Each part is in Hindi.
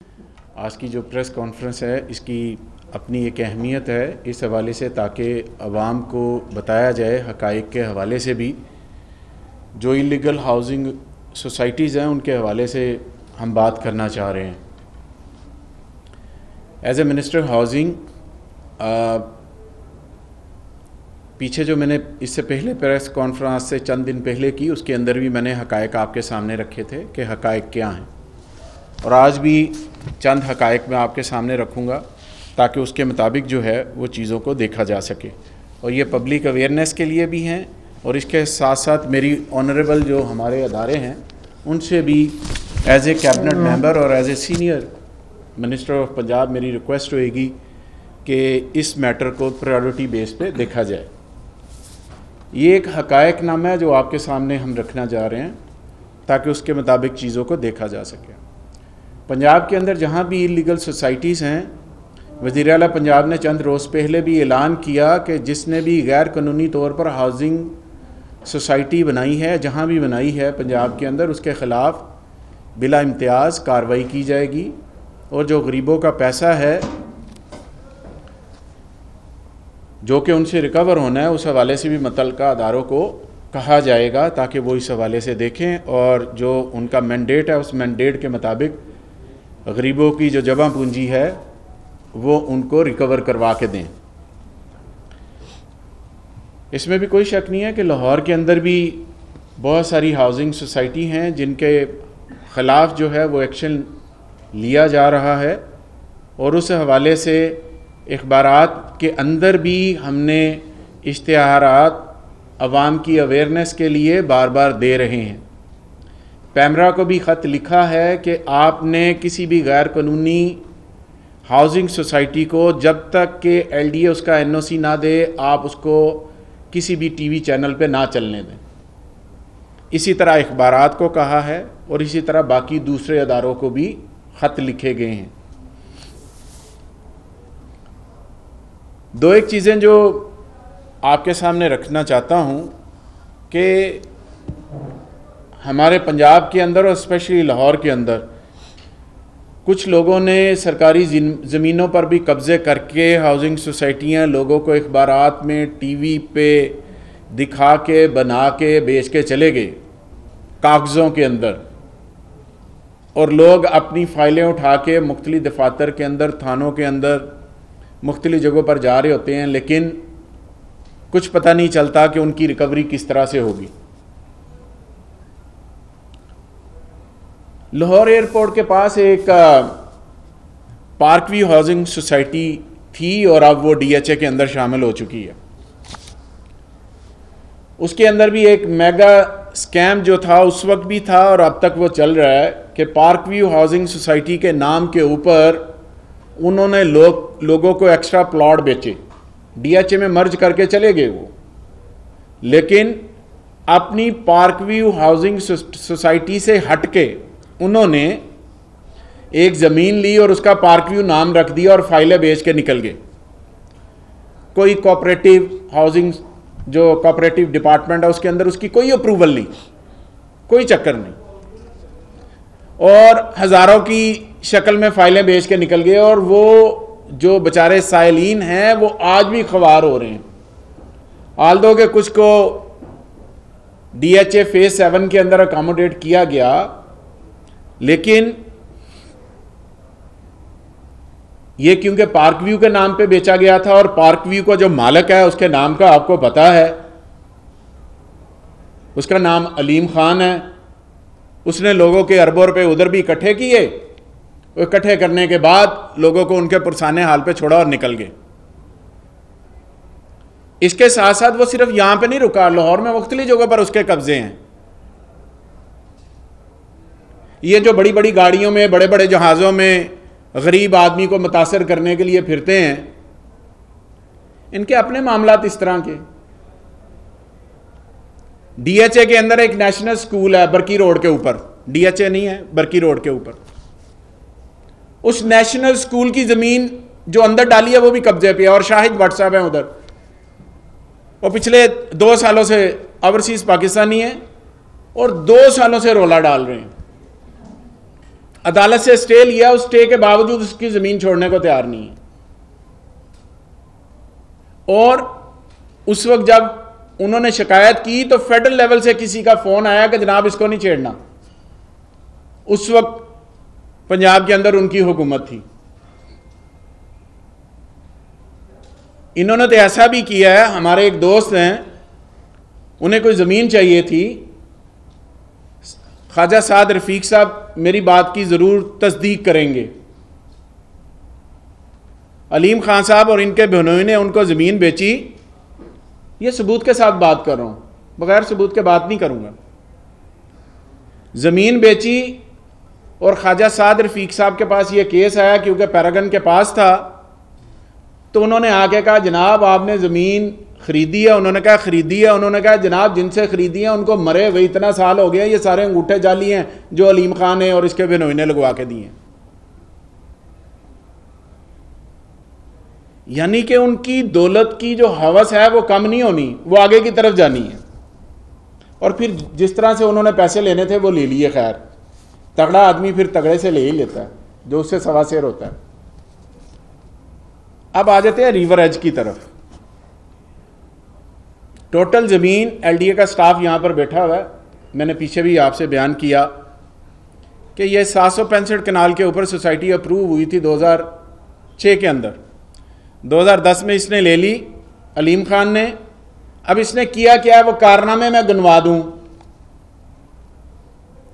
आज की जो प्रेस कॉन्फ्रेंस है इसकी अपनी एक अहमियत है इस हवाले से ताकि अवाम को बताया जाए हक़ाइक़ के हवाले से भी। जो इलीगल हाउसिंग सोसाइटीज़ हैं उनके हवाले से हम बात करना चाह रहे हैं। एज ए मिनिस्टर हाउसिंग पीछे जो मैंने इससे पहले प्रेस कॉन्फ्रेंस से चंद दिन पहले की उसके अंदर भी मैंने हक़ाइक़ आपके सामने रखे थे कि हक़ाइक़ क्या हैं, और आज भी चंद हक़ाइक़ मैं आपके सामने रखूँगा ताकि उसके मुताबिक जो है वो चीज़ों को देखा जा सके। और ये पब्लिक अवेयरनेस के लिए भी हैं और इसके साथ साथ मेरी ऑनरेबल जो हमारे अदारे हैं उनसे भी एज ए कैबिनेट मेंबर और as a senior minister of Punjab मेरी रिक्वेस्ट होएगी कि इस मैटर को प्रायोरिटी बेस पे देखा जाए। ये एक हक़ाइक़ नामा है जो आपके सामने हम रखना जा रहे हैं ताकि उसके मुताबिक चीज़ों को देखा जा सके। पंजाब के अंदर जहाँ भी इलीगल सोसाइटीज़ हैं, वज़ीर आला पंजाब ने चंद रोज़ पहले भी ऐलान किया कि जिसने भी गैर कानूनी तौर पर हाउसिंग सोसाइटी बनाई है, जहाँ भी बनाई है पंजाब के अंदर, उसके ख़िलाफ़ बिला इम्तियाज़ कार्रवाई की जाएगी और जो गरीबों का पैसा है जो कि उनसे रिकवर होना है उस हवाले से भी मुतल्लिका अदारों को कहा जाएगा ताकि वो इस हवाले से देखें और जो उनका मैंडेट है उस मैंडेट के मुताबिक गरीबों की जो जमा पूंजी है वो उनको रिकवर करवा के दें। इसमें भी कोई शक नहीं है कि लाहौर के अंदर भी बहुत सारी हाउसिंग सोसाइटी हैं जिनके ख़िलाफ़ जो है वो एक्शन लिया जा रहा है और उस हवाले से इख़बारात के अंदर भी हमने इश्तिहारात अवाम की अवेयरनेस के लिए बार बार दे रहे हैं। पैमरा को भी ख़त लिखा है कि आपने किसी भी गैर कानूनी हाउसिंग सोसाइटी को जब तक कि LDA उसका NOC ना दे आप उसको किसी भी TV चैनल पे ना चलने दें। इसी तरह इख़बारात को कहा है और इसी तरह बाकी दूसरे अदारों को भी ख़त लिखे गए हैं। दो एक चीज़ें जो आपके सामने रखना चाहता हूँ कि हमारे पंजाब के अंदर और स्पेशली लाहौर के अंदर कुछ लोगों ने सरकारी ज़मीनों पर भी कब्ज़े करके हाउसिंग सोसाइटियाँ लोगों को इख़बारात में TV पे दिखा के बना के बेच के चले गए कागज़ों के अंदर, और लोग अपनी फ़ाइलें उठा के मुख्तलिफ़ दफ़ातर के अंदर, थानों के अंदर, मुख्तलिफ़ जगहों पर जा रहे होते हैं, लेकिन कुछ पता नहीं चलता कि उनकी रिकवरी किस तरह से होगी। लाहौर एयरपोर्ट के पास एक पार्क व्यू हाउसिंग सोसाइटी थी और अब वो DHA के अंदर शामिल हो चुकी है। उसके अंदर भी एक मेगा स्कैम जो था उस वक्त भी था और अब तक वो चल रहा है कि पार्क व्यू हाउसिंग सोसाइटी के नाम के ऊपर उन्होंने लोगों को एक्स्ट्रा प्लॉट बेचे, DHA में मर्ज करके चले गए वो, लेकिन अपनी पार्क व्यू हाउसिंग सोसाइटी से हट के उन्होंने एक ज़मीन ली और उसका पार्क व्यू नाम रख दिया और फाइलें बेच के निकल गए। कोई कोऑपरेटिव हाउसिंग जो कोऑपरेटिव डिपार्टमेंट है उसके अंदर उसकी कोई अप्रूवल नहीं, कोई चक्कर नहीं, और हज़ारों की शक्ल में फाइलें बेच के निकल गए। और वो जो बेचारे साइलीन हैं वो आज भी ख्वार हो रहे हैं। आल्दो के कुछ को DHA फेज 7 के अंदर अकोमोडेट किया गया, लेकिन ये क्योंकि पार्क व्यू के नाम पे बेचा गया था और पार्क व्यू का जो मालिक है उसके नाम का आपको पता है, उसका नाम अलीम खान है। उसने लोगों के अरबों रुपए उधर भी इकट्ठे किए, इकट्ठे करने के बाद लोगों को उनके पुरसाने हाल पे छोड़ा और निकल गए। इसके साथ साथ वो सिर्फ यहां पे नहीं रुका, लाहौर में मुख्तलिफ जगहों पर उसके कब्जे हैं। ये जो बड़ी बड़ी गाड़ियों में, बड़े बड़े जहाज़ों में गरीब आदमी को मुतासर करने के लिए फिरते हैं, इनके अपने मामलात इस तरह के। DHA के अंदर एक नेशनल स्कूल है बरकी रोड के ऊपर, DHA नहीं है, बरकी रोड के ऊपर। उस नेशनल स्कूल की ज़मीन जो अंदर डाली है वो भी कब्जे पे है और शाहिद भट्ट साहब हैं उधर। वो पिछले 2 सालों से ओवरसीज़ पाकिस्तानी है और 2 सालों से रोला डाल रहे हैं। अदालत से स्टे लिया, उस स्टे के बावजूद उसकी जमीन छोड़ने को तैयार नहीं है। और उस वक्त जब उन्होंने शिकायत की तो फेडरल लेवल से किसी का फोन आया कि जनाब इसको नहीं छेड़ना। उस वक्त पंजाब के अंदर उनकी हुकूमत थी। इन्होंने तो ऐसा भी किया है, हमारे एक दोस्त हैं, उन्हें कोई ज़मीन चाहिए थी, ख्वाजा साद रफ़ीक साहब मेरी बात की ज़रूर तस्दीक करेंगे, अलीम खान साहब और इनके बहनोई ने उनको ज़मीन बेची। ये सबूत के साथ बात कर रहा हूँ, बगैर सबूत के बात नहीं करूँगा। ज़मीन बेची और ख्वाजा साद रफ़ीक साहब के पास ये केस आया, क्योंकि पैरागन के पास था, तो उन्होंने आके कहा जनाब आपने ज़मीन खरीदी है। उन्होंने कहा खरीदी है। उन्होंने कहा जनाब जिनसे खरीदी है उनको मरे हुए इतना साल हो गया, ये सारे अंगूठे जाली हैं जो अलीम खान है और इसके बिनोई ने लगवा के दिए हैं। यानी कि उनकी दौलत की जो हवस है वो कम नहीं होनी, वो आगे की तरफ जानी है। और फिर जिस तरह से उन्होंने पैसे लेने थे वो ले लिए। खैर, तगड़ा आदमी फिर तगड़े से ले ही लेता है, जो उससे सवा शेर होता है। अब आ जाते हैं रिवर एज की तरफ। टोटल ज़मीन, एलडीए का स्टाफ यहाँ पर बैठा हुआ है, मैंने पीछे भी आपसे बयान किया कि ये 765 कनाल के ऊपर सोसाइटी अप्रूव हुई थी 2006 के अंदर। 2010 में इसने ले ली अलीम खान ने। अब इसने किया क्या है वो कारनामे मैं गिनवा दूं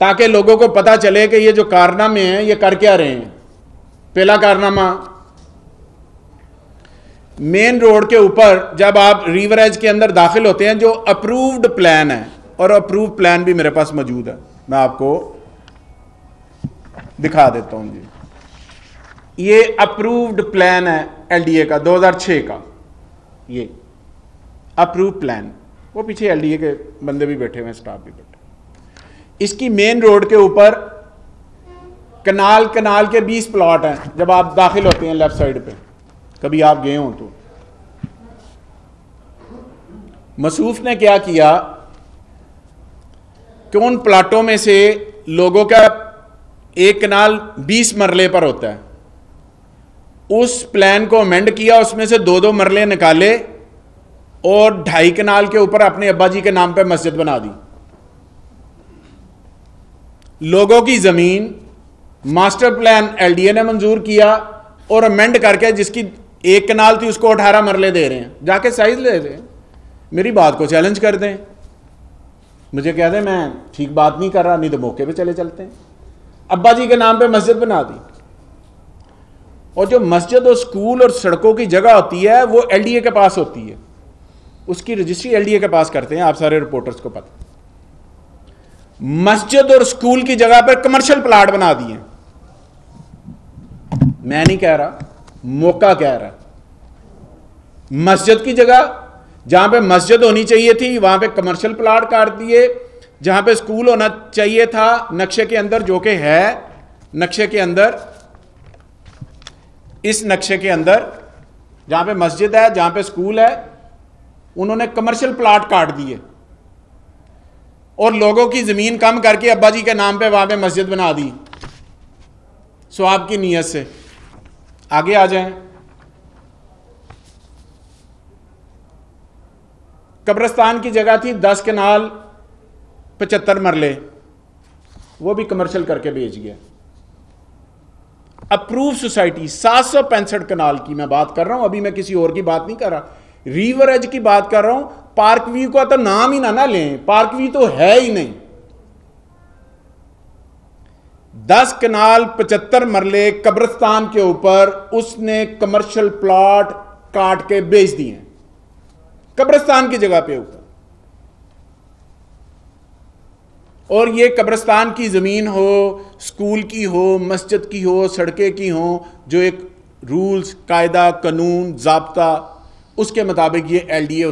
ताकि लोगों को पता चले कि ये जो कारनामे हैं ये कर क्या रहे हैं। पहला कारनामा, मेन रोड के ऊपर जब आप रिवर एज के अंदर दाखिल होते हैं, जो अप्रूव्ड प्लान है, और अप्रूव्ड प्लान भी मेरे पास मौजूद है, मैं आपको दिखा देता हूं जी। ये अप्रूव्ड प्लान है एलडीए का 2006 का, ये अप्रूव्ड प्लान। वो पीछे एलडीए के बंदे भी बैठे हुए हैं, स्टाफ भी बैठे। इसकी मेन रोड के ऊपर कनाल के 20 प्लॉट हैं जब आप दाखिल होते हैं लेफ्ट साइड पे, कभी आप गए हो तो। मसूफ ने क्या किया कि उन प्लाटों में से लोगों का एक कनाल 20 मरले पर होता है, उस प्लान को अमेंड किया, उसमें से 2-2 मरले निकाले और 2.5 कनाल के ऊपर अपने अब्बा जी के नाम पे मस्जिद बना दी। लोगों की जमीन मास्टर प्लान एलडीए ने मंजूर किया और अमेंड करके जिसकी 1 कनाल थी उसको 18 मरले दे रहे हैं। जाके साइज ले रहे हैं, मेरी बात को चैलेंज कर दें, मुझे कह दें मैं ठीक बात नहीं कर रहा, नहीं तो मौके पे चले चलते हैं। अब्बा जी के नाम पे मस्जिद बना दी। और जो मस्जिद और स्कूल और सड़कों की जगह होती है वो एलडीए के पास होती है, उसकी रजिस्ट्री एलडीए के पास करते हैं, आप सारे रिपोर्टर्स को पता। मस्जिद और स्कूल की जगह पर कमर्शियल प्लाट बना दिए। मैं नहीं कह रहा, मौका कह रहा। मस्जिद की जगह जहां पे मस्जिद होनी चाहिए थी वहां पे कमर्शियल प्लाट काट दिए, जहां पे स्कूल होना चाहिए था नक्शे के अंदर, जो कि है नक्शे के अंदर, इस नक्शे के अंदर जहां पे मस्जिद है, जहां पे स्कूल है, उन्होंने कमर्शियल प्लाट काट दिए और लोगों की जमीन कम करके अब्बा जी के नाम पे वहां पे मस्जिद बना दी सवाब की नीयत से। आगे आ जाएं। कब्रिस्तान की जगह थी 10 कनाल 75 मरले, वो भी कमर्शियल करके बेच गया। अप्रूव सोसाइटी 765 कनाल की मैं बात कर रहा हूं, अभी मैं किसी और की बात नहीं कर रहा, रिवर एज की बात कर रहा हूं। पार्क व्यू का तो नाम ही ना लें, पार्क व्यू तो है ही नहीं। 10 कनाल 75 मरले कब्रिस्तान के ऊपर उसने कमर्शियल प्लॉट काट के बेच दिए कब्रिस्तान की जगह पे ऊपर। और ये कब्रिस्तान की जमीन हो, स्कूल की हो, मस्जिद की हो, सड़कें की हो, जो एक रूल्स, कायदा, कानून, ज़ाब्ता, उसके मुताबिक ये एलडीए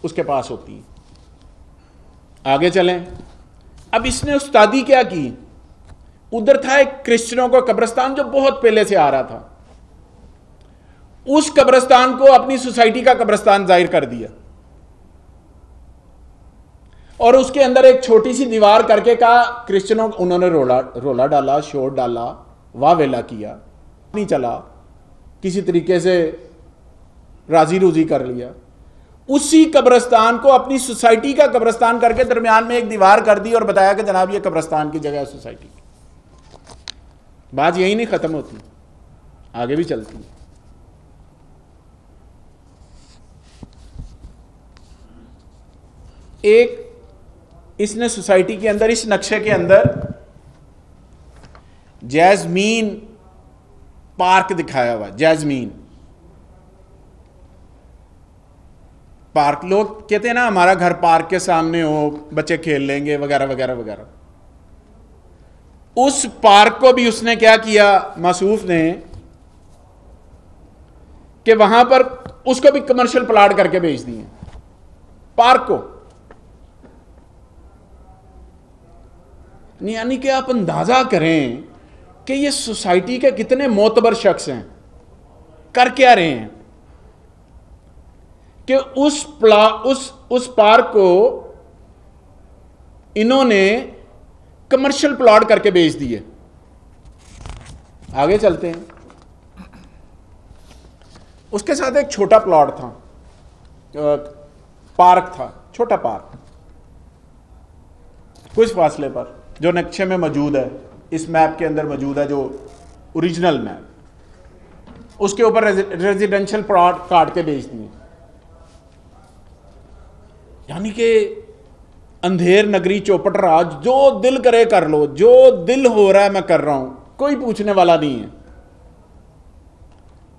उसके पास होती है। आगे चलें। अब इसने उस्तादी क्या की, उधर था एक क्रिश्चियनों का कब्रिस्तान जो बहुत पहले से आ रहा था, उस कब्रिस्तान को अपनी सोसाइटी का कब्रिस्तान जाहिर कर दिया। और उसके अंदर एक छोटी सी दीवार करके कहा क्रिश्चियनों, उन्होंने रोला डाला, शोर डाला, वाह वेला किया, नहीं चला, किसी तरीके से राजी रूजी कर लिया। उसी कब्रिस्तान को अपनी सोसाइटी का कब्रिस्तान करके दरमियान में एक दीवार कर दी और बताया कि जनाब ये कब्रिस्तान की जगह है सोसाइटी की। बात यही नहीं खत्म होती, आगे भी चलती है। एक इसने सोसाइटी के अंदर, इस नक्शे के अंदर जैस्मीन पार्क दिखाया हुआ। जैस्मीन पार्क, लोग कहते हैं ना हमारा घर पार्क के सामने हो, बच्चे खेल लेंगे वगैरह वगैरह वगैरह। उस पार्क को भी उसने क्या किया, मासूफ ने, कि वहां पर उसको भी कमर्शियल प्लाट करके बेच दिए पार्क को। यानी कि आप अंदाजा करें कि ये सोसाइटी के कितने मोतबर शख्स हैं, कर क्या रहे हैं कि उस पार्क को इन्होंने कमर्शियल प्लॉट करके बेच दिए। आगे चलते हैं। उसके साथ एक छोटा प्लॉट था, पार्क था, छोटा पार्क, कुछ फासले पर, जो नक्शे में मौजूद है, इस मैप के अंदर मौजूद है, जो ओरिजिनल मैप। उसके ऊपर रेजिडेंशियल प्लॉट काट के बेच दिए। यानी कि अंधेर नगरी चौपट राज, जो दिल करे कर लो, जो दिल हो रहा है मैं कर रहा हूं, कोई पूछने वाला नहीं है।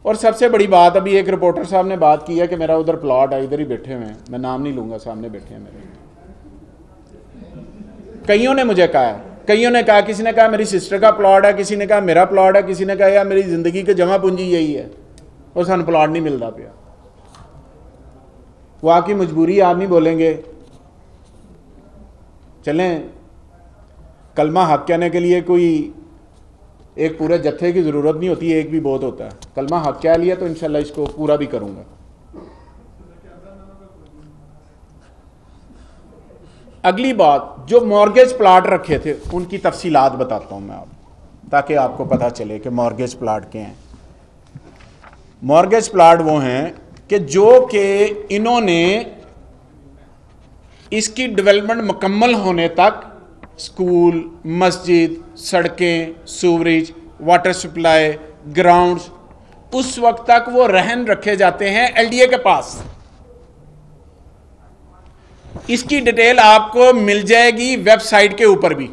और सबसे बड़ी बात, अभी एक रिपोर्टर साहब ने बात की है कि मेरा उधर प्लॉट है, इधर ही बैठे हुए हैं, मैं नाम नहीं लूंगा, सामने बैठे हैं मेरे। कईयों ने मुझे कहा है, कईयों ने कहा, किसी ने कहा मेरी सिस्टर का प्लॉट है, किसी ने कहा मेरा प्लॉट है, किसी ने कहा यार मेरी जिंदगी की जमा पूंजी यही है और सानू प्लॉट नहीं मिलता पिया। वो आपकी मजबूरी, आप नहीं बोलेंगे। चलें, कलमा हक कहने के लिए कोई एक पूरे जत्थे की जरूरत नहीं होती, एक भी बहुत होता है। कलमा हक कह लिया तो इंशाल्लाह इसको पूरा भी करूंगा। अगली बात, जो मॉर्गेज प्लाट रखे थे उनकी तफसीलात बताता हूं मैं आप, ताकि आपको पता चले कि मॉर्गेज प्लाट क्या हैं। मॉर्गेज प्लाट वो हैं कि जो कि इन्होंने इसकी डेवलपमेंट मुकम्मल होने तक स्कूल, मस्जिद, सड़कें, सूवरेज, वाटर सप्लाई, ग्राउंड्स, उस वक्त तक वो रहन रखे जाते हैं एलडीए के पास। इसकी डिटेल आपको मिल जाएगी वेबसाइट के ऊपर भी।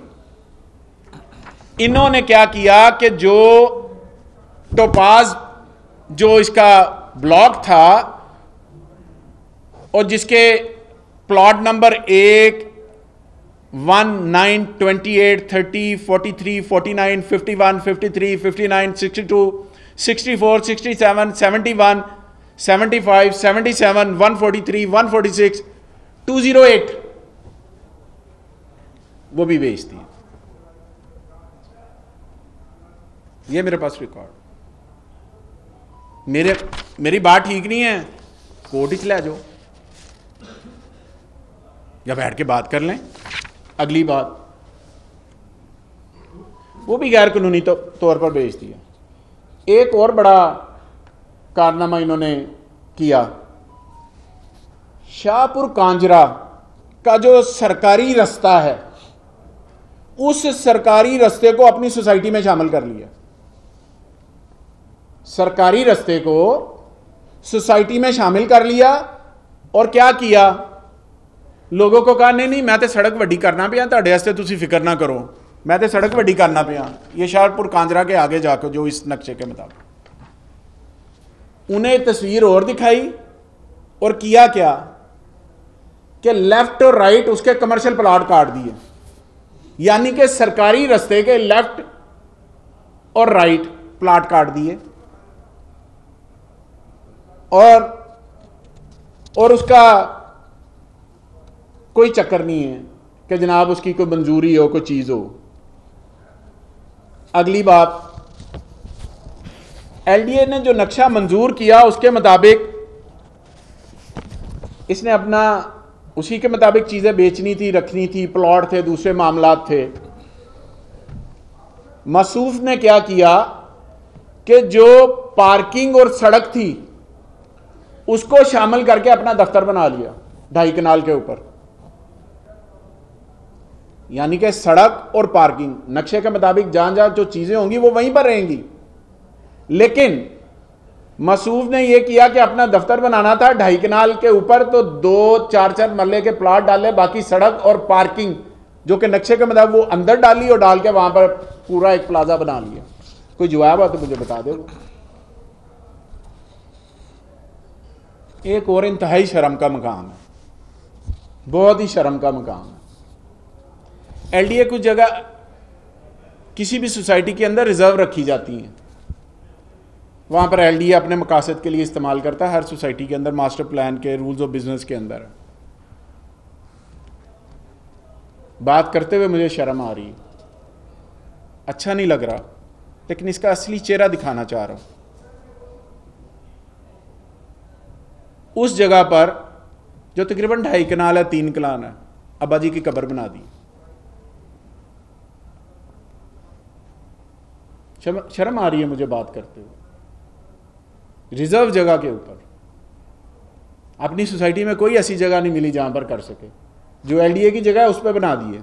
इन्होंने क्या किया कि जो टोपाज, जो इसका ब्लॉक था और जिसके प्लॉट नंबर 1, 1, 9, 28, 30, 43, 49, 51, 53, 59, 62, 64, 67, 71, 75, 77, 143, 146, 208, वो भी बेचती है। ये मेरे पास रिकॉर्ड। मेरी बात ठीक नहीं है, कोर्ट ही चला जाओ या बैठ के बात कर लें। अगली बात, वो भी गैर कानूनी तौर पर बेच दिया। एक और बड़ा कारनामा इन्होंने किया, शाहपुर कांजरा का जो सरकारी रास्ता है, उस सरकारी रास्ते को अपनी सोसाइटी में शामिल कर लिया। सरकारी रास्ते को सोसाइटी में शामिल कर लिया और क्या किया, लोगों को कहा नहीं नहीं मैं तो सड़क वड्डी करना पिया, तुहाडे वास्ते तुसीं फिक्र ना करो, मैं तो सड़क वड्डी करना पिया। ये शाहपुर कांजरा के आगे जाकर जो इस नक्शे के मुताबिक उन्हें तस्वीर और दिखाई और किया क्या कि लेफ्ट और राइट उसके कमर्शियल प्लॉट काट दिए। यानी कि सरकारी रास्ते के लेफ्ट और राइट प्लॉट काट दिए और उसका कोई चक्कर नहीं है कि जनाब उसकी कोई मंजूरी हो, कोई चीज हो। अगली बात, एलडीए ने जो नक्शा मंजूर किया उसके मुताबिक इसने अपना उसी के मुताबिक चीज़ें बेचनी थी, रखनी थी, प्लॉट थे, दूसरे मामलात थे। मसूफ ने क्या किया कि जो पार्किंग और सड़क थी उसको शामिल करके अपना दफ्तर बना लिया 2.5 कनाल के ऊपर। यानी कि सड़क और पार्किंग नक्शे के मुताबिक जहां जहां जो चीजें होंगी वो वहीं पर रहेंगी, लेकिन मसूफ ने यह किया कि अपना दफ्तर बनाना था 2.5 कनाल के ऊपर, तो 2-4 मरले के प्लॉट डाले, बाकी सड़क और पार्किंग जो कि नक्शे के मुताबिक वो अंदर डाली और डाल के वहां पर पूरा एक प्लाजा बना लिया। कोई जवाब है तो मुझे बता दो। एक और इंतहाई शर्म का मकाम है, बहुत ही शर्म का मकाम है। एलडीए कुछ जगह किसी भी सोसाइटी के अंदर रिजर्व रखी जाती हैं, वहां पर एलडीए अपने मकासद के लिए इस्तेमाल करता है, हर सोसाइटी के अंदर मास्टर प्लान के रूल्स ऑफ बिजनेस के अंदर। बात करते हुए मुझे शर्म आ रही, अच्छा नहीं लग रहा, लेकिन इसका असली चेहरा दिखाना चाह रहा हूं। उस जगह पर जो तकरीबन 2.5 कनाल है, 3 कनाल है, अब्बा जी की कब्र बना दी। शर्म आ रही है मुझे बात करते हुए। रिजर्व जगह के ऊपर अपनी सोसाइटी में कोई ऐसी जगह नहीं मिली जहां पर कर सके, जो एलडीए की जगह है उस पर बना दिए।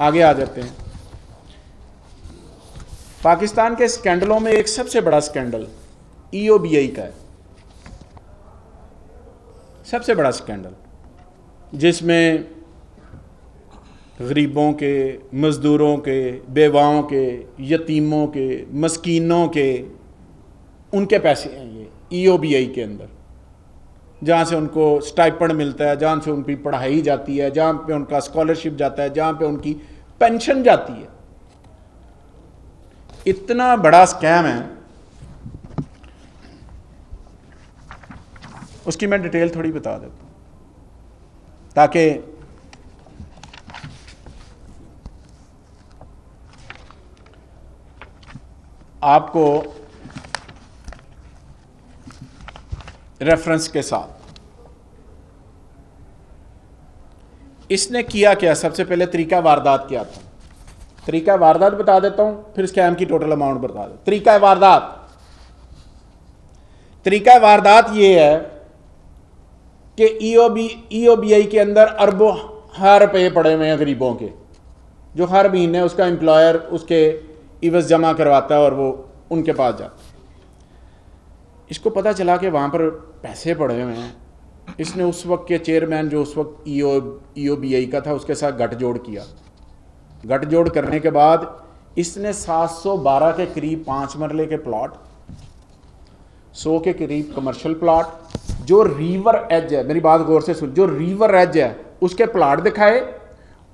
आगे आ जाते हैं। पाकिस्तान के स्कैंडलों में एक सबसे बड़ा स्कैंडल ईओबीआई का है, सबसे बड़ा स्कैंडल, जिसमें गरीबों के, मजदूरों के, बेवाओं के, यतीमों के, मस्कीनों के, उनके पैसे हैं ये ईओबीआई के अंदर, जहाँ से उनको स्टाइपेंड मिलता है, जहाँ से उनकी पढ़ाई जाती है, जहाँ पे उनका स्कॉलरशिप जाता है, जहाँ पे उनकी पेंशन जाती है। इतना बड़ा स्कैम है, उसकी मैं डिटेल थोड़ी बता देता हूँ ताकि आपको रेफरेंस के साथ। इसने किया क्या, सबसे पहले तरीका वारदात क्या था। तरीका वारदात बता देता हूं, फिर स्कैम की टोटल अमाउंट बता दो। तरीका वारदात ये है कि ईओबीआई के अंदर अरबों रुपए पड़े हुए हैं गरीबों के, जो हर महीने उसका एम्प्लॉयर उसके इवज जमा करवाता है और वो उनके पास जाता है। इसको पता चला कि वहाँ पर पैसे पड़े हुए हैं। इसने उस वक्त के चेयरमैन जो उस वक्त ईओबीआई का था उसके साथ गठजोड़ किया। गठजोड़ करने के बाद इसने 712 के करीब 5 मरले के प्लॉट, 100 के करीब कमर्शियल प्लॉट, जो रिवर एज है, मेरी बात गौर से सुन, जो रिवर एज है उसके प्लॉट दिखाए,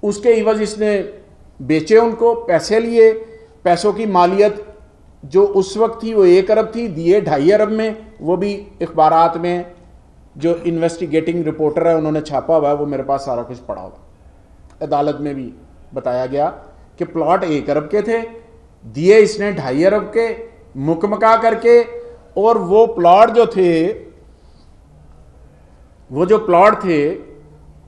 उसके इवज इसने बेचे, उनको पैसे लिए। पैसों की मालियत जो उस वक्त थी वो 1 अरब थी, दिए 2.5 अरब में। वो भी इख्बारात में जो इन्वेस्टिगेटिंग रिपोर्टर है उन्होंने छापा हुआ है, वो मेरे पास सारा कुछ पड़ा हुआ। अदालत में भी बताया गया कि प्लॉट 1 अरब के थे, दिए इसने 2.5 अरब के मुकमका करके। और वो प्लॉट थे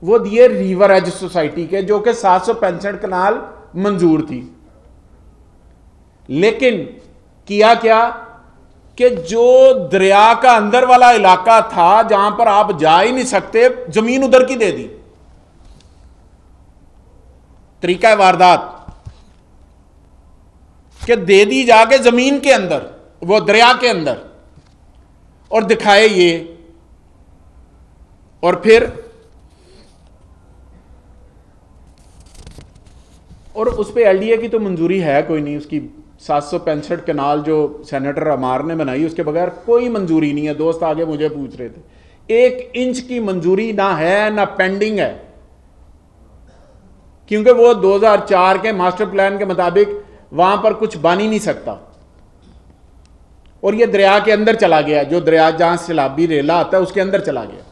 वो दिए रिवर एज सोसाइटी के, जो कि 765 कनाल मंजूर थी। लेकिन किया क्या कि जो दरिया का अंदर वाला इलाका था जहां पर आप जा ही नहीं सकते, जमीन उधर की दे दी। तरीका वारदात कि दे दी जाके जमीन के अंदर, वो दरिया के अंदर, और दिखाए ये। और फिर उस पे एलडीए की तो मंजूरी है कोई नहीं, उसकी 765 कनाल जो सेनेटर अमार ने बनाई उसके बगैर कोई मंजूरी नहीं है। दोस्त आगे मुझे पूछ रहे थे, 1 इंच की मंजूरी ना है ना पेंडिंग है, क्योंकि वो 2004 के मास्टर प्लान के मुताबिक वहां पर कुछ बन ही नहीं सकता। और ये दरिया के अंदर चला गया, जो दरिया जहां सैलाबी रेला आता है उसके अंदर चला गया।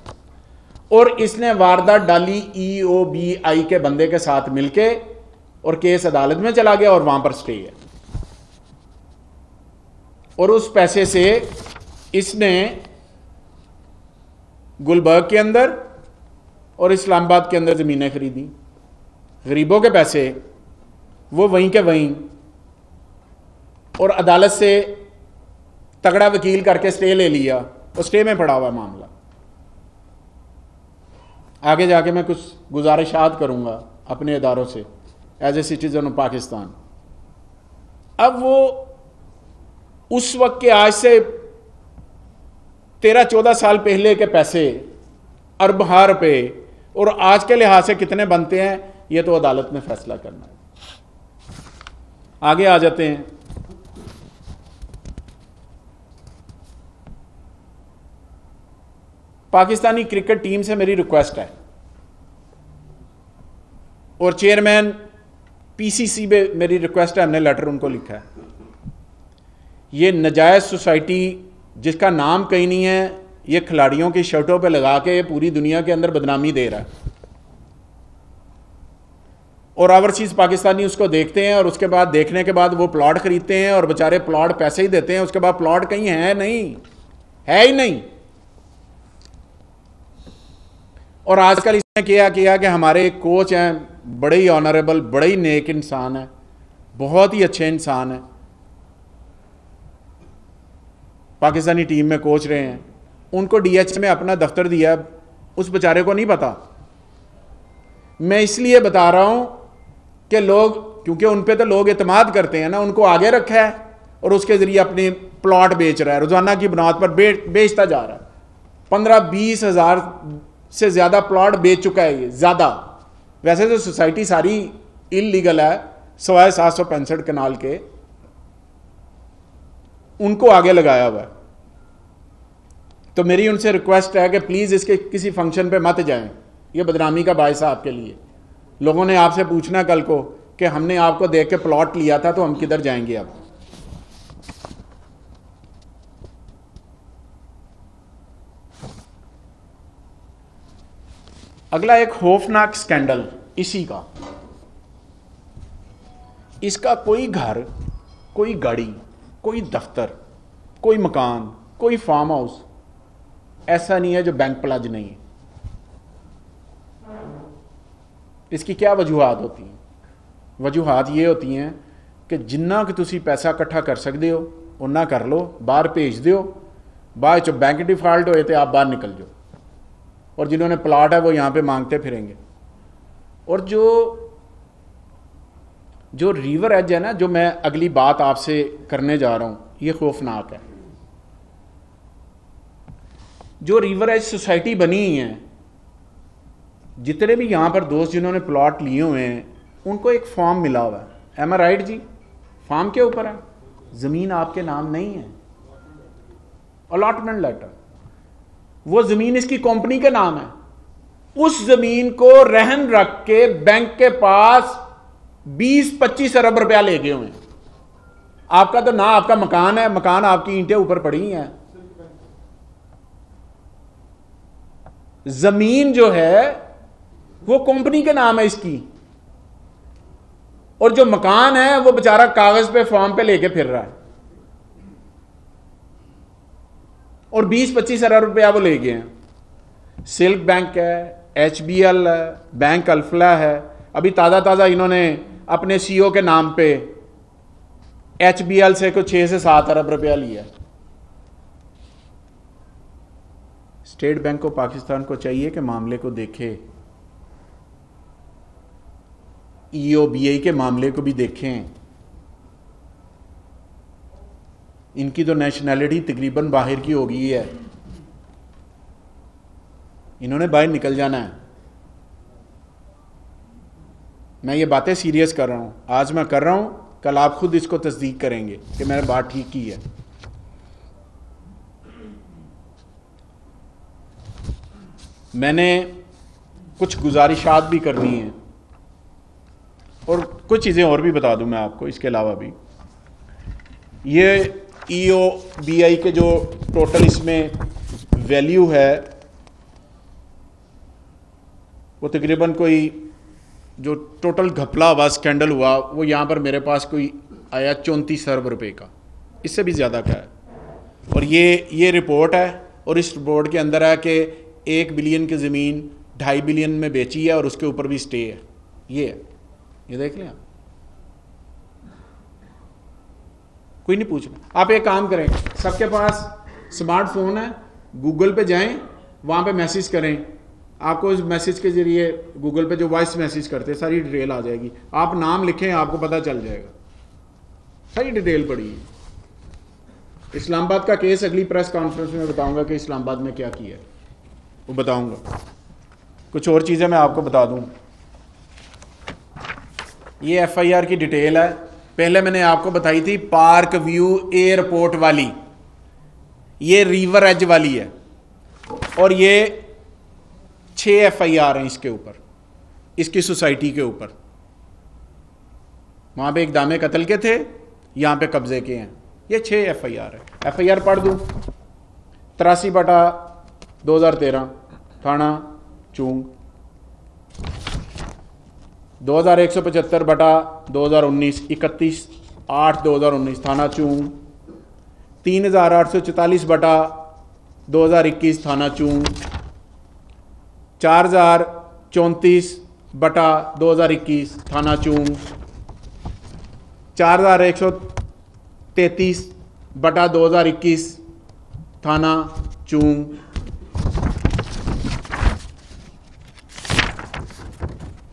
और इसने वारदात डाली ईओबीआई के बंदे के साथ मिलके, और केस अदालत में चला गया और वहां पर स्टे है। और उस पैसे से इसने गुलबर्ग के अंदर और इस्लामाबाद के अंदर ज़मीनें खरीदी, गरीबों के पैसे वो वहीं के वहीं, और अदालत से तगड़ा वकील करके स्टे ले लिया, और स्टे में पड़ा हुआ मामला। आगे जाके मैं कुछ गुजारिशात करूंगा अपने इदारों से as a citizen of Pakistan. अब वो उस वक्त के आज से 13-14 साल पहले के पैसे अरबहार रुपए और आज के लिहाज से कितने बनते हैं, ये तो अदालत ने फैसला करना है। आगे आ जाते हैं। पाकिस्तानी क्रिकेट टीम से मेरी रिक्वेस्ट है, और चेयरमैन पीसीसी पे मेरी रिक्वेस्ट है, हमने लेटर उनको लिखा है। ये नाजायज सोसाइटी जिसका नाम कहीं नहीं है, ये खिलाड़ियों की शर्टों पे लगा के पूरी दुनिया के अंदर बदनामी दे रहा है, और ओवरसीज पाकिस्तानी उसको देखते हैं, और उसके बाद देखने के बाद वो प्लॉट खरीदते हैं, और बेचारे प्लॉट पैसे ही देते हैं, उसके बाद प्लॉट कहीं है नहीं, है ही नहीं। और आजकल इसने किया कि हमारे एक कोच हैं, बड़े ही ऑनरेबल, बड़े ही नेक इंसान है, बहुत ही अच्छे इंसान है, पाकिस्तानी टीम में कोच रहे हैं, उनको डीएच में अपना दफ्तर दिया, उस बेचारे को नहीं पता। मैं इसलिए बता रहा हूं कि लोग, क्योंकि उन पे तो लोग एतमाद करते हैं ना, उनको आगे रखा है और उसके जरिए अपने प्लॉट बेच रहा है, रोजाना की बुनियाद पर बेचता जा रहा है। 15-20 हज़ार से ज्यादा प्लॉट बेच चुका है ये, ज्यादा। वैसे तो सोसाइटी सारी इलीगल है, सवाए 765 कनाल के, उनको आगे लगाया हुआ है। तो मेरी उनसे रिक्वेस्ट है कि प्लीज इसके किसी फंक्शन पे मत जाएं, ये बदनामी का बायस है आपके लिए। लोगों ने आपसे पूछना कल को कि हमने आपको देख के प्लॉट लिया था, तो हम किधर जाएंगे अब। अगला एक खौफनाक स्कैंडल इसी का, इसका कोई घर, कोई गाड़ी, कोई दफ्तर, कोई मकान, कोई फार्म हाउस ऐसा नहीं है जो बैंक प्लज नहीं है। इसकी क्या वजूहात होती हैं? वजूहात ये होती हैं कि जिन्ना कि तुसी पैसा इकट्ठा कर सकते हो उन्ना कर लो, बाहर भेज दो, बाद चो बैंक डिफॉल्ट होए तो आप बाहर निकल जाओ, और जिन्होंने प्लाट है वो यहाँ पे मांगते फिरेंगे। और जो रिवर एज है ना, जो मैं अगली बात आपसे करने जा रहा हूँ, ये खौफनाक है। जो रिवर एज सोसाइटी बनी हुई है, जितने भी यहाँ पर दोस्त जिन्होंने प्लॉट लिए हुए हैं, उनको एक फॉर्म मिला हुआ है। एम आई राइट जी? फॉर्म के ऊपर है, ज़मीन आपके नाम नहीं है, अलॉटमेंट लेटर, वो ज़मीन इसकी कंपनी के नाम है। उस ज़मीन को रहन रख के बैंक के पास 20-25 अरब रुपया ले गए हुए हैं। आपका तो ना आपका मकान है, मकान आपकी ईंटें ऊपर पड़ी हैं। ज़मीन जो है वो कंपनी के नाम है इसकी, और जो मकान है वो बेचारा कागज पे फॉर्म पे लेके फिर रहा है, और 20-25 अरब रुपया वो ले गए हैं। सिल्क बैंक है, HBL है, बैंक अल्फला है। अभी ताज़ा इन्होंने अपने CEO के नाम पे HBL से कुछ 6 से 7 अरब रुपया लिया। स्टेट बैंक को पाकिस्तान को चाहिए कि मामले को देखे, EOBI के मामले को भी देखें। इनकी तो नेशनैलिटी तकरीबन बाहर की हो गई है, इन्होंने बाहर निकल जाना है। मैं ये बातें सीरियस कर रहा हूं, आज मैं कर रहा हूं, कल आप खुद इसको तस्दीक करेंगे कि मैंने बात ठीक की है। मैंने कुछ गुजारिशात भी करनी है, और कुछ चीज़ें और भी बता दूं मैं आपको इसके अलावा भी। ये EOBI के जो टोटल इसमें वैल्यू है वो तकरीबन कोई, जो टोटल घपला हुआ, स्कैंडल हुआ, वो यहाँ पर मेरे पास कोई आया 34 अरब रुपए का, इससे भी ज़्यादा का है। और ये रिपोर्ट है, और इस रिपोर्ट के अंदर है कि 1 बिलियन की ज़मीन 2.5 बिलियन में बेची है और उसके ऊपर भी स्टे है। ये है, ये देख लें आप। कोई नहीं पूछ रहा। आप एक काम करें, सबके पास स्मार्टफोन है, गूगल पे जाएं, वहां पे मैसेज करें, आपको इस मैसेज के जरिए गूगल पे जो वॉइस मैसेज करते हैं सारी डिटेल आ जाएगी। आप नाम लिखें, आपको पता चल जाएगा, सारी डिटेल पड़ी है। इस्लामाबाद का केस अगली प्रेस कॉन्फ्रेंस में बताऊंगा कि इस्लामाबाद में क्या किया है, वो बताऊंगा। कुछ और चीज़ें मैं आपको बता दूं। ये FIR की डिटेल है। पहले मैंने आपको बताई थी पार्क व्यू एयरपोर्ट वाली, ये रिवर एज वाली है, और ये 6 FIR हैं इसके ऊपर, इसकी सोसाइटी के ऊपर। वहां पे इक़दाम कत्ल के थे, यहां पे कब्जे के हैं। ये 6 FIR है। FIR पढ़ दूं, 83/2013 थाना चूंग, 2175/2019 31/8/2019 थाना चूंग, 3844/2021 थाना चूंग, 4034/2021 थाना चूंग, 4133/2021 थाना चूंग,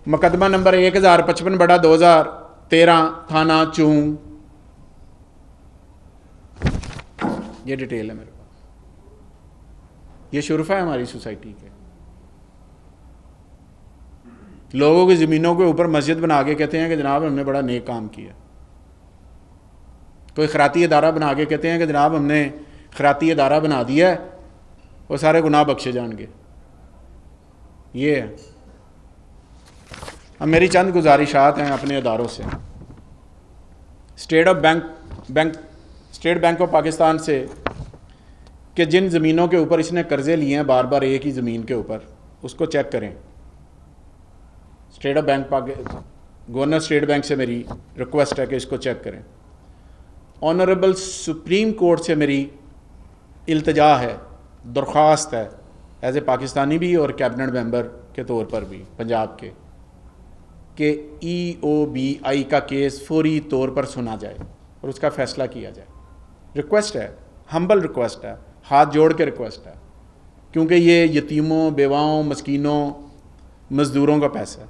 मुकदमा नंबर 1055/2013 थाना चूंग। ये डिटेल है मेरे पास। ये शुरफा है हमारी सोसाइटी के। लोगों की ज़मीनों के ऊपर मस्जिद बना के कहते हैं कि जनाब हमने बड़ा नेक काम किया। कोई खैराती अदारा बना के कहते हैं कि जनाब हमने खैराती अदारा बना दिया है, वो सारे गुनाह बख्शे जाएंगे। ये है। अब मेरी चंद गुजारिशात हैं अपने अदारों से। स्टेट बैंक ऑफ पाकिस्तान से कि जिन ज़मीनों के ऊपर इसने कर्जे लिए हैं बार बार एक ही ज़मीन के ऊपर, उसको चेक करें। गवर्नर स्टेट बैंक से मेरी रिक्वेस्ट है कि इसको चेक करें। ऑनरेबल सुप्रीम कोर्ट से मेरी इल्तजा है, दरख्वास्त है, एज ए पाकिस्तानी भी और कैबिनेट मेंबर के तौर पर भी पंजाब के, कि EOBI का केस फौरी तौर पर सुना जाए और उसका फैसला किया जाए। रिक्वेस्ट है, हम्बल रिक्वेस्ट है, हाथ जोड़ के रिक्वेस्ट है, क्योंकि ये यतीमों, बेवाओं, मस्कीनों, मज़दूरों का पैसा है।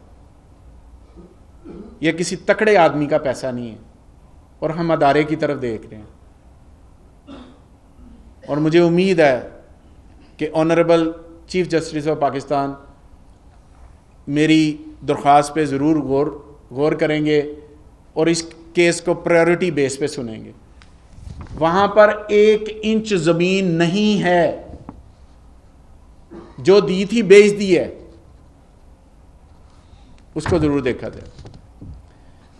ये किसी तकड़े आदमी का पैसा नहीं है और हम अदारे की तरफ देख रहे हैं। और मुझे उम्मीद है कि honourable chief justice of Pakistan मेरी दरख्वास्त पे ज़रूर गौर करेंगे और इस केस को प्रायोरिटी बेस पे सुनेंगे। वहाँ पर 1 इंच ज़मीन नहीं है, जो दी थी बेच दी है, उसको ज़रूर देखा जाए।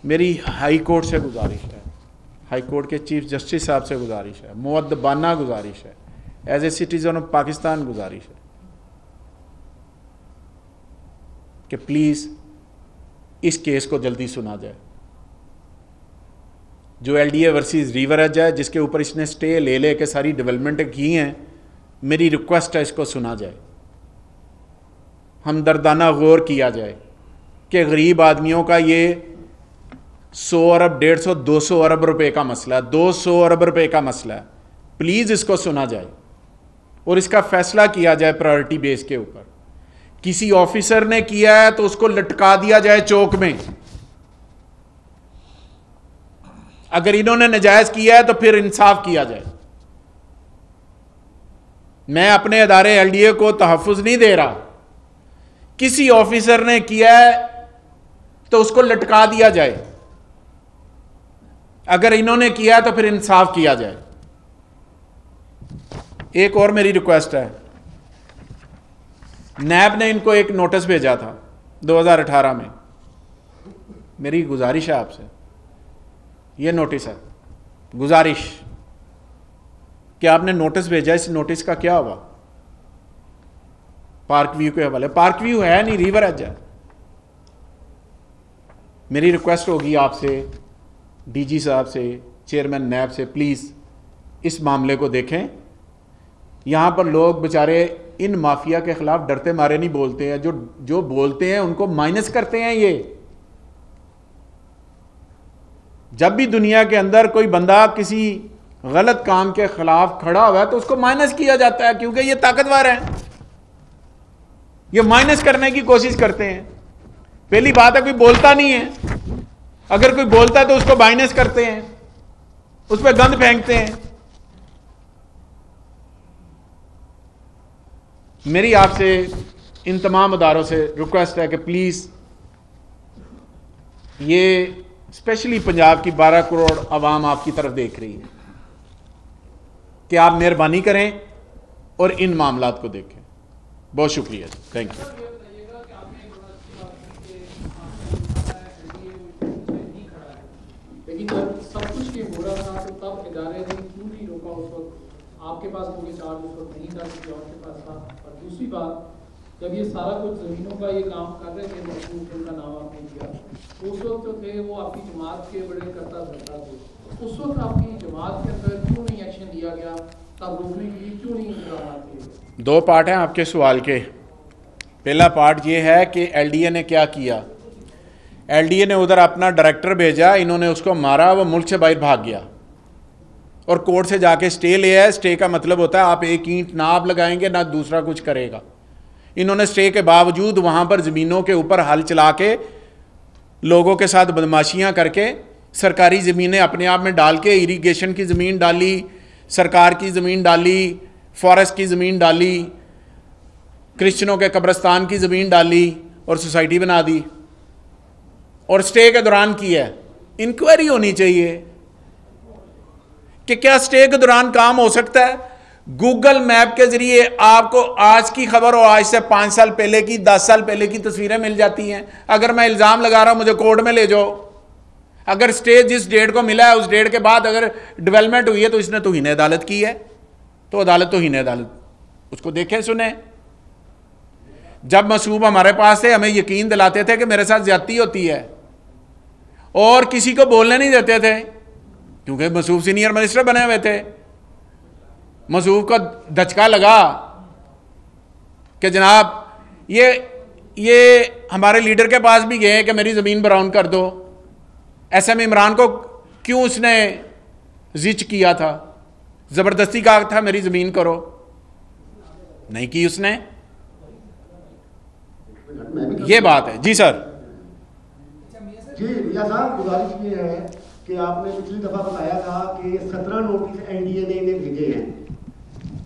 मेरी हाई कोर्ट से गुजारिश है, हाई कोर्ट के चीफ जस्टिस साहब से गुजारिश है, मुअद्दबाना गुजारिश है, as a citizen of Pakistan गुजारिश है कि प्लीज़ इस केस को जल्दी सुना जाए। जो LDA वर्सेस रिवर एज है, जिसके ऊपर इसने स्टे ले के सारी डेवलपमेंट की हैं, मेरी रिक्वेस्ट है इसको सुना जाए, हमदर्दाना गौर किया जाए कि गरीब आदमियों का ये 100 अरब 150 200 अरब रुपए का मसला है, 200 अरब रुपए का मसला है। प्लीज़ इसको सुना जाए और इसका फैसला किया जाए प्रायोरिटी बेस के ऊपर। किसी ऑफिसर ने किया है तो उसको लटका दिया जाए चौक में। अगर इन्होंने नजायज किया है तो फिर इंसाफ किया जाए। मैं अपने अदारे LDA को तहफ़्फ़ुज़ नहीं दे रहा, किसी ऑफिसर ने किया है तो उसको लटका दिया जाए। अगर इन्होंने किया तो फिर इंसाफ किया जाए। एक और मेरी रिक्वेस्ट है, नैब ने इनको एक नोटिस भेजा था 2018 में। मेरी गुजारिश है आपसे, ये नोटिस है, गुजारिश कि आपने नोटिस भेजा, इस नोटिस का क्या हुआ? पार्क व्यू के हवाले, पार्क व्यू है नहीं, रिवर एज है। मेरी रिक्वेस्ट होगी आपसे, DG साहब से, चेयरमैन नैब से, प्लीज़ इस मामले को देखें। यहाँ पर लोग बेचारे इन माफिया के खिलाफ डरते मारे नहीं बोलते हैं, जो जो बोलते हैं उनको माइनस करते हैं। ये जब भी दुनिया के अंदर कोई बंदा किसी गलत काम के खिलाफ खड़ा हुआ है तो उसको माइनस किया जाता है, क्योंकि ये ताकतवर है, ये माइनस करने की कोशिश करते हैं। पहली बात है कोई बोलता नहीं है, अगर कोई बोलता है तो उसको माइनस करते हैं, उस पर गंद फेंकते हैं। मेरी आपसे इन तमाम अदारों से रिक्वेस्ट है कि प्लीज ये स्पेशली पंजाब की 12 करोड़ आवाम आपकी तरफ देख रही है कि आप मेहरबानी करें और इन मामलात को देखें। बहुत शुक्रिया, थैंक यू। लेकिन जब सब कुछ ये हो रहा था तो तब इदारे ने क्यों नहीं रोका? उस वक्त आपके पास होंगे चार्ज, उस वक्त नहीं था, किसी और के पास था। और दूसरी बात, जब ये सारा कुछ ज़मीनों का ये काम कर रहे थे, जिनका नाम आपने किया, उस वक्त जो थे वो आपकी जमात के बड़े करता धरता थे। उस वक्त आपकी जमात के अंदर क्यों नहीं एक्शन लिया गया? तब रोकने के लिए क्यों नहीं इंतजाम किए? दो पार्ट हैं आपके सवाल के। पहला पार्ट ये है कि एलडीए ने क्या किया। एलडीए ने उधर अपना डायरेक्टर भेजा, इन्होंने उसको मारा, वो मुल्क से बाहर भाग गया और कोर्ट से जाके स्टे ले आया। स्टे का मतलब होता है आप एक ईंट ना आप लगाएंगे ना दूसरा कुछ करेगा। इन्होंने स्टे के बावजूद वहां पर ज़मीनों के ऊपर हल चला के लोगों के साथ बदमाशियां करके सरकारी ज़मीनें अपने आप में डाल के, इरीगेशन की ज़मीन डाली, सरकार की ज़मीन डाली, फॉरेस्ट की ज़मीन डाली, क्रिश्चियनों के कब्रिस्तान की ज़मीन डाली और सोसाइटी बना दी। और स्टे के दौरान की है। इंक्वायरी होनी चाहिए कि क्या स्टे के दौरान काम हो सकता है। गूगल मैप के जरिए आपको आज की खबर और आज से 5 साल पहले की, 10 साल पहले की तस्वीरें मिल जाती हैं। अगर मैं इल्ज़ाम लगा रहा हूं मुझे कोर्ट में ले जाओ। अगर स्टे जिस डेट को मिला है उस डेट के बाद अगर डेवलपमेंट हुई है तो इसने तौहीन अदालत की है, तो अदालत तौहीन अदालत उसको देखें सुने। जब मसूब हमारे पास थे हमें यकीन दिलाते थे कि मेरे साथ ज्यादती होती है और किसी को बोलने नहीं देते थे, क्योंकि मसूब सीनियर मिनिस्टर बने हुए थे। मसूब को धचका लगा कि जनाब ये हमारे लीडर के पास भी गए कि मेरी ज़मीन ब्राउन कर दो। एसएम इमरान को क्यों उसने जिच किया था, ज़बरदस्ती कहा था मेरी ज़मीन करो, नहीं की उसने। ये बात है। जी सर। जी रिया साहब, गुजारिश ये है कि आपने पिछली दफा बताया था कि 17 नोटिस एनडीए ने इन्हें भेजे हैं।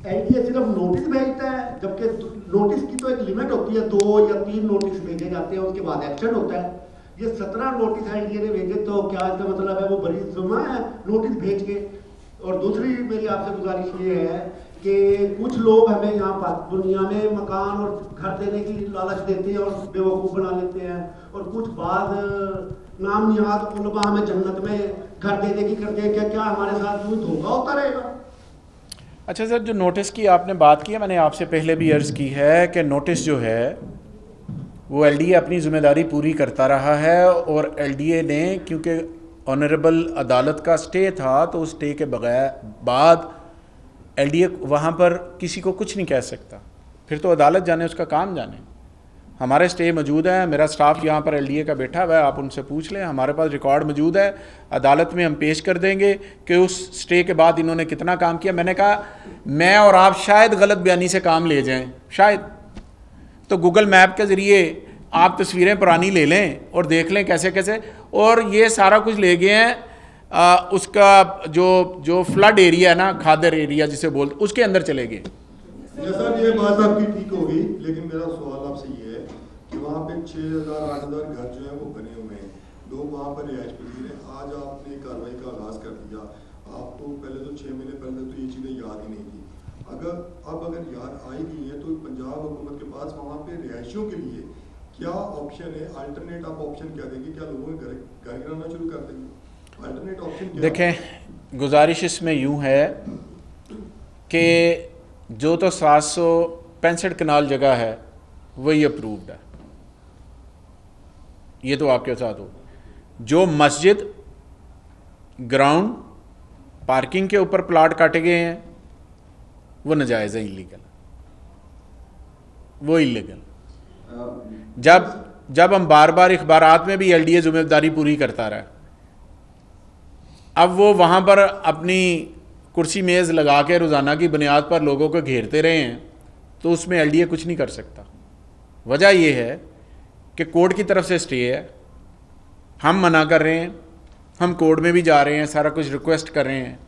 एनडीए सिर्फ नोटिस भेजता है, जबकि नोटिस की तो एक लिमिट होती है, 2 या 3 नोटिस भेजे जाते हैं, उसके बाद एक्शन होता है। ये 17 नोटिस एनडीए ने भेजे, तो क्या इसका मतलब है वो बड़ी जुर्मा है नोटिस भेज के? और दूसरी मेरी आपसे गुजारिश ये है कि कुछ लोग हमें यहाँ पर दुनिया में मकान और घर देने की लालच देते हैं और बेवकूफ़ बना लेते हैं, और कुछ बाद नाम निहाद उलमा हमें जन्नत में घर देने की कर दे। क्या हमारे साथ यूँ धोखा होता रहेगा? अच्छा सर, जो नोटिस की आपने बात की है, मैंने आपसे पहले भी अर्ज़ की है कि नोटिस जो है वो एलडीए अपनी ज़िम्मेदारी पूरी करता रहा है। और एलडीए ने, क्योंकि ऑनरेबल अदालत का स्टे था, तो उस स्टे के बाद एलडीए वहाँ पर किसी को कुछ नहीं कह सकता। फिर तो अदालत जाने, उसका काम जाने। हमारे स्टे मौजूद है, मेरा स्टाफ यहाँ पर एलडीए का बैठा हुआ है, आप उनसे पूछ लें, हमारे पास रिकॉर्ड मौजूद है। अदालत में हम पेश कर देंगे कि उस स्टे के बाद इन्होंने कितना काम किया। मैंने कहा मैं और आप शायद गलत बयानी से काम ले जाएं, शायद, तो गूगल मैप के ज़रिए आप तस्वीरें पुरानी ले लें और देख लें कैसे कैसे। और ये सारा कुछ ले गए हैं उसका जो फ्लड एरिया है ना, खादर एरिया जिसे बोलते, उसके अंदर चले गए। जैसा ये बात आपकी ठीक होगी, लेकिन मेरा सवाल आपसे ये है कि वहाँ पे 6,000-8,000 घर जो है वो बने हुए हैं, लोग वहाँ पर रिहाइश पजीर हैं। आज आपने कार्रवाई का आगाज़ कर दिया। आपको पहले तो 6 महीने पहले तो ये चीज़ें याद ही नहीं थी। अगर याद आई गई है तो पंजाब हुकूमत के पास वहाँ पे रिहायशियों के लिए क्या ऑप्शन है? अल्टरनेट आप ऑप्शन क्या देंगे? क्या लोगों के घर गिराना शुरू कर देंगे? अल्टरनेट ऑप्शन क्या? देखें, गुजारिश इसमें यूँ है कि जो तो 765 कनाल जगह है वही अप्रूव्ड है, ये तो आपके साथ हो। जो मस्जिद, ग्राउंड, पार्किंग के ऊपर प्लाट काटे गए हैं वो नाजायज़ है, इलीगल। वो इलीगल। जब हम बार बार इखबारात में भी एलडीए जिम्मेदारी पूरी करता रहा, अब वो वहाँ पर अपनी कुर्सी मेज़ लगा के रोज़ाना की बुनियाद पर लोगों को घेरते रहे हैं, तो उसमें एलडीए कुछ नहीं कर सकता। वजह यह है कि कोर्ट की तरफ से स्टे है, हम मना कर रहे हैं, हम कोर्ट में भी जा रहे हैं, सारा कुछ रिक्वेस्ट कर रहे हैं।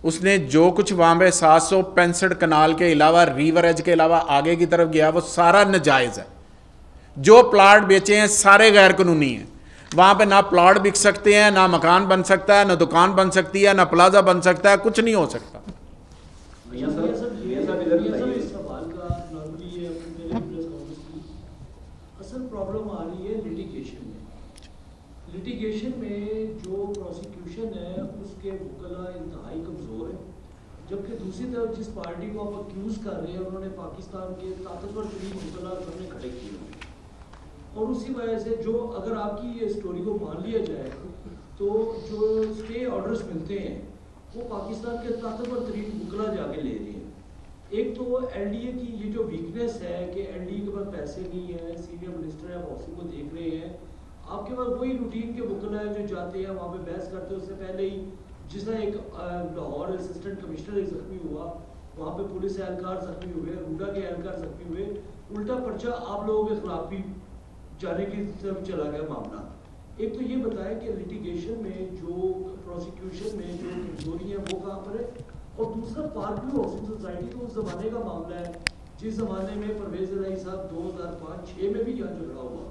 उसने जो कुछ वहाँ पे 765 कनाल के अलावा, रिवर एज के अलावा आगे की तरफ गया, वो सारा नाजायज़ है। जो प्लाट बेचे हैं सारे गैर कानूनी हैं। वहाँ पे ना प्लाट बिक सकते हैं, ना मकान बन सकता है, ना दुकान बन सकती है, ना प्लाजा बन सकता है, कुछ नहीं हो सकता। प्रॉब्लम आ रही है लिटिगेशन में जो प्रोसिक्यूशन है उसके वकला इंतहाई कमज़ोर है, जबकि दूसरी तरफ जिस पार्टी को आप अक्यूज़ कर रहे हैं उन्होंने पाकिस्तान के ताकतवर तरीन वकला सामने खड़े किए हैं। और उसी वजह से जो अगर आपकी ये स्टोरी को मान लिया जाए तो जो स्टे ऑर्डर्स मिलते हैं वो पाकिस्तान के ताकतवर तरीन वकला जाके ले रहे हैं। एक तो एलडीए की ये जो वीकनेस है कि एलडीए के पास पैसे नहीं है, सीनियर मिनिस्टर है पॉलिसी को देख रहे हैं, आपके पास वही रूटीन के वकला है जो जाते हैं वहाँ पे बहस करते हैं। उससे पहले ही जिस तरह एक लाहौर असिस्टेंट कमिश्नर एक जख्मी हुआ, वहाँ पे पुलिस एहलकार जख्मी हुए, रूडा के एहलकार जख्मी हुए, उल्टा पर्चा आप लोगों के खिलाफ भी जाने की तरफ चला गया मामला। एक तो ये बताया कि लिटिगेशन में जो प्रोसिक्यूशन में जो कमजोरी है वो कहाँ पर है, और दूसरा पार्क व्यू हाउसिंग सोसाइटी तो उस जमाने का मामला है जिस जमाने में परवेज इलाही साहब 2005-6 में भी यहाँ झगड़ा हुआ।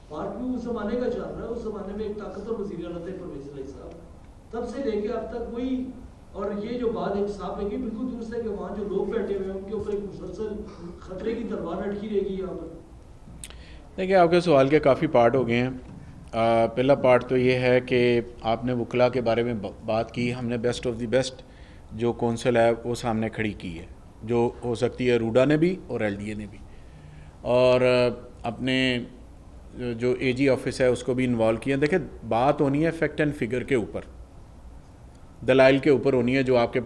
पार्क व्यू उस जमाने का चल रहा है, उस जमाने में एक ताकतवर वज़ीर आला थे परवेज इलाही साहब, तब से लेके अब तक वही। और ये जो बात एक साहब लगी बिल्कुल दुरुस्त है कि वहाँ जो लोग बैठे हुए हैं उनके ऊपर एक मुसलसल खतरे की तलवार लटकी रहेगी यहाँ पर। देखिए, आपके सवाल के काफ़ी पार्ट हो गए हैं। पहला पार्ट तो ये है कि आपने वकला के बारे में बात की। हमने बेस्ट ऑफ द बेस्ट जो कौंसिल है वो सामने खड़ी की है, जो हो सकती है रूडा ने भी और एलडीए ने भी, और अपने जो एजी ऑफिस है उसको भी इन्वॉल्व किया। देखिए, बात होनी है फैक्ट एंड फिगर के ऊपर, दलाइल के ऊपर होनी है, जो आपके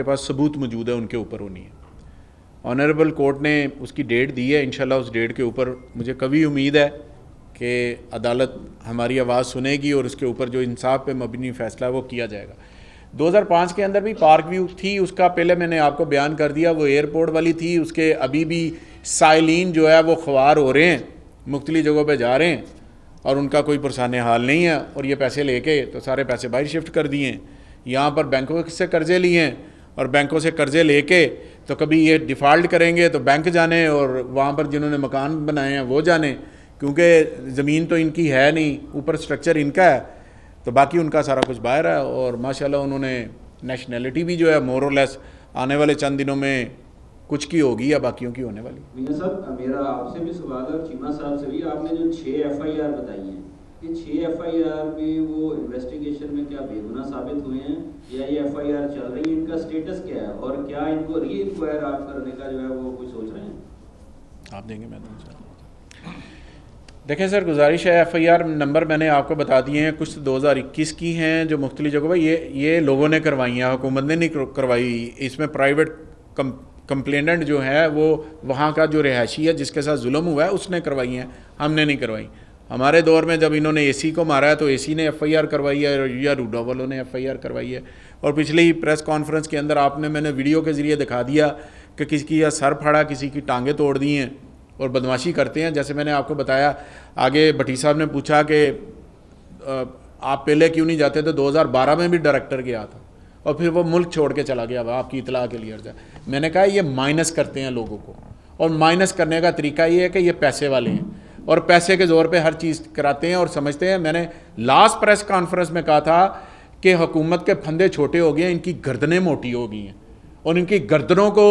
पास सबूत मौजूद है उनके ऊपर होनी है। ऑनरेबल कोर्ट ने उसकी डेट दी है, इंशाल्लाह उस डेट के ऊपर मुझे कभी उम्मीद है कि अदालत हमारी आवाज़ सुनेगी और उसके ऊपर जो इंसाफ पे मबनी फ़ैसला है वो किया जाएगा। 2005 के अंदर भी पार्क व्यू थी, उसका पहले मैंने आपको बयान कर दिया, वो एयरपोर्ट वाली थी। उसके अभी भी साइलिन जो है वो ख्वार हो रहे हैं, मुख्तलिफ जगहों पे जा रहे हैं और उनका कोई पुरसाने हाल नहीं है। और ये पैसे लेके तो सारे पैसे बाहर शिफ्ट कर दिए हैं। यहाँ पर बैंकों से कर्ज़े लिए हैं और बैंकों से कर्ज़े लेके तो कभी ये डिफ़ॉल्ट करेंगे तो बैंक जाने, और वहाँ पर जिन्होंने मकान बनाए हैं वो जाने, क्योंकि ज़मीन तो इनकी है नहीं, ऊपर स्ट्रक्चर इनका है, तो बाकी उनका सारा कुछ बाहर है। और माशाल्लाह उन्होंने नेशनैलिटी भी जो है मोर और लेस आने वाले चंद दिनों में कुछ की होगी या बाकियों की होने वाली। मियां साहब, मेरा आपसे भी सवाल है और चीमा साहब से भी। आपने जो 6 FIR बताई हैं, ये 6 FIR में वो इन्वेस्टिगेशन में क्या बेगुनाह साबित हुए हैं या ये FIR चल रही है, इनका स्टेटस क्या है और क्या इनको री इंक्वायर आप करने का जो है वो कुछ सोच रहे हैं? आप देंगे? मैं देखें सर, गुजारिश है, FIR नंबर मैंने आपको बता दिए हैं। कुछ 2021 की हैं जो मुख्तलिफ जगहों पर ये लोगों ने करवाई हैं, हुकूमत ने नहीं करवाई। इसमें प्राइवेट कंप्लेनेंट जो है वो वहाँ का जो रिहायशी है जिसके साथ जुल्म हुआ है उसने करवाई हैं, हमने नहीं करवाई। हमारे दौर में जब इन्होंने AC को मारा है तो AC ने FIR करवाई है या रूडा वालों ने FIR करवाई है। और पिछली प्रेस कॉन्फ्रेंस के अंदर मैंने वीडियो के ज़रिए दिखा दिया कि किसी की सर फाड़ा, किसी की टांगें तोड़ दी हैं और बदमाशी करते हैं। जैसे मैंने आपको बताया, आगे भट्टी साहब ने पूछा कि आप पहले क्यों नहीं जाते, तो 2012 में भी डायरेक्टर गया था और फिर वो मुल्क छोड़ के चला गया। आपकी इतला के लिए अर्ज़ है। मैंने कहा ये माइनस करते हैं लोगों को, और माइनस करने का तरीका ये है कि ये पैसे वाले हैं और पैसे के ज़ोर पे हर चीज़ कराते हैं और समझते हैं। मैंने लास्ट प्रेस कॉन्फ्रेंस में कहा था कि हुकूमत के फंदे छोटे हो गए हैं, इनकी गर्दनें मोटी हो गई हैं, और इनकी गर्दनों को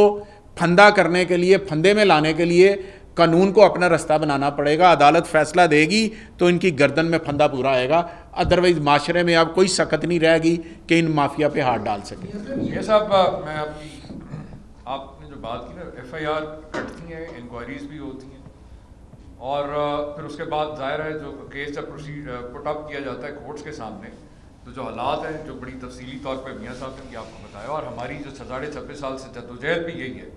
फंदा करने के लिए, फंदे में लाने के लिए कानून को अपना रास्ता बनाना पड़ेगा। अदालत फैसला देगी तो इनकी गर्दन में फंदा पूरा आएगा, अदरवाइज माशरे में अब कोई सकत नहीं रहेगी कि इन माफिया पे हाथ डाल सके। ये साहब, मैं आपने जो बात की ना, FIR कटती हैं, इंक्वायरीज भी होती हैं, और फिर उसके बाद जाहिर है जो केस जब पुट अप किया जाता है कोर्ट्स के सामने, तो जो हालात हैं जो बड़ी तफसीली तौर पर मियाँ साहब ने आपको बताया, और हमारी जो 26.5 साल से जद्दोजहद भी यही है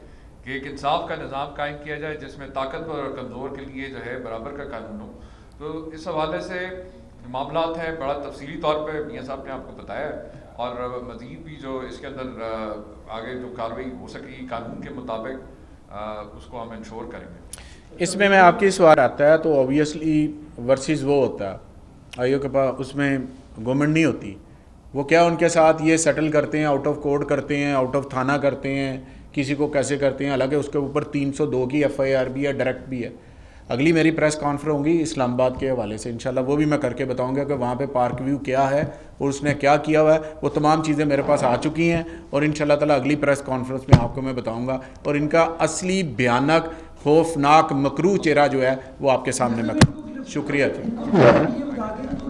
कि एक इंसाफ का निज़ाम कायम किया जाए जिसमें ताकतवर और कमज़ोर के लिए जो है बराबर का कानून हो। तो इस हवाले से मामलात हैं, बड़ा तफसीली तौर पर मियाँ साहब ने आपको बताया है, और मज़ीद भी जो इसके अंदर आगे जो कार्रवाई हो सकेगी कानून के मुताबिक उसको हम इंश्योर करेंगे। इसमें मैं आपकी सवाल आता है तो ऑब्वियसली वर्सेस वो होता है आईओ के पास, उसमें गवर्नमेंट नहीं होती, वो क्या उनके साथ ये सेटल करते हैं, आउट ऑफ कोर्ट करते हैं, आउट ऑफ थाना करते हैं, किसी को कैसे करते हैं। हालांकि उसके ऊपर 302 की FIR भी है, डायरेक्ट भी है। अगली मेरी प्रेस कॉन्फ्रेंस होगी इस्लामाबाद के हवाले से, इंशाल्लाह वो भी मैं करके बताऊंगा कि वहाँ पे पार्क व्यू क्या है और उसने क्या किया हुआ है। वो तमाम चीज़ें मेरे पास आ चुकी हैं और इंशाल्लाह ताला अगली प्रेस कॉन्फ्रेंस में आपको मैं बताऊंगा और इनका असली भयानक खौफनाक मकरू चेहरा जो है वो आपके सामने मैं शुक्रिया जी।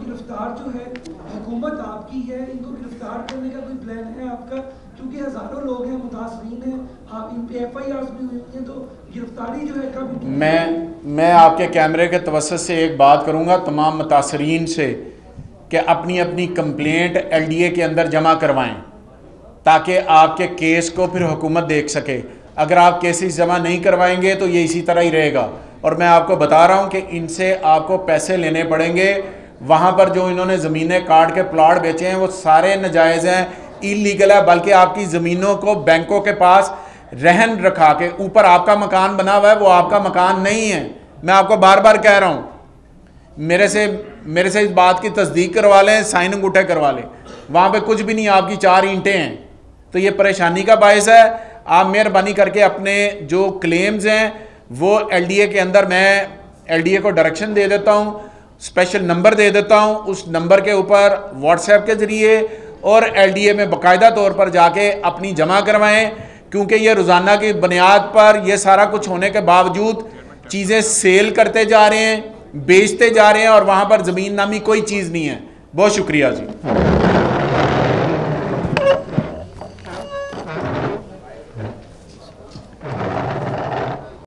गिरफ्तार जो है हुकूमत आपकी है, इनको गिरफ्तार करने का कोई प्लान है आपका? क्योंकि हजारों लोग हैं, मुतासरीन हैं, आप इन पे FIRs भी हुई हैं, तो गिरफ्तारी जो है कब? मैं आपके कैमरे के तवस्सुत से एक बात करूंगा तमाम मुतासरीन से कि अपनी अपनी कंप्लेंट LDA के अंदर जमा करवाएं ताकि आपके केस को फिर हुकूमत देख सके। अगर आप केसेस जमा नहीं करवाएंगे तो ये इसी तरह ही रहेगा। और मैं आपको बता रहा हूँ कि इनसे आपको पैसे लेने पड़ेंगे। वहाँ पर जो इन्होंने ज़मीनें काट के प्लाट बेचे हैं वो सारे नाजायज़ हैं, इलीगल है, बल्कि आपकी ज़मीनों को बैंकों के पास रहन रखा के ऊपर आपका मकान बना हुआ है, वो आपका मकान नहीं है। मैं आपको बार बार कह रहा हूँ, मेरे से इस बात की तस्दीक करवा लें, साइन अंगूठे करवा लें, वहाँ पे कुछ भी नहीं, आपकी 4 ईंटें हैं। तो ये परेशानी का बायस है। आप मेहरबानी करके अपने जो क्लेम्स हैं वो LDA के अंदर, मैं LDA को डायरेक्शन दे देता हूँ, स्पेशल नंबर दे देता हूँ, उस नंबर के ऊपर WhatsApp के ज़रिए और LDA में बाकायदा तौर पर जाके अपनी जमा करवाएं। क्योंकि ये रोज़ाना की बुनियाद पर ये सारा कुछ होने के बावजूद चीज़ें सेल करते जा रहे हैं, बेचते जा रहे हैं और वहाँ पर ज़मीन नामी कोई चीज़ नहीं है। बहुत शुक्रिया जी।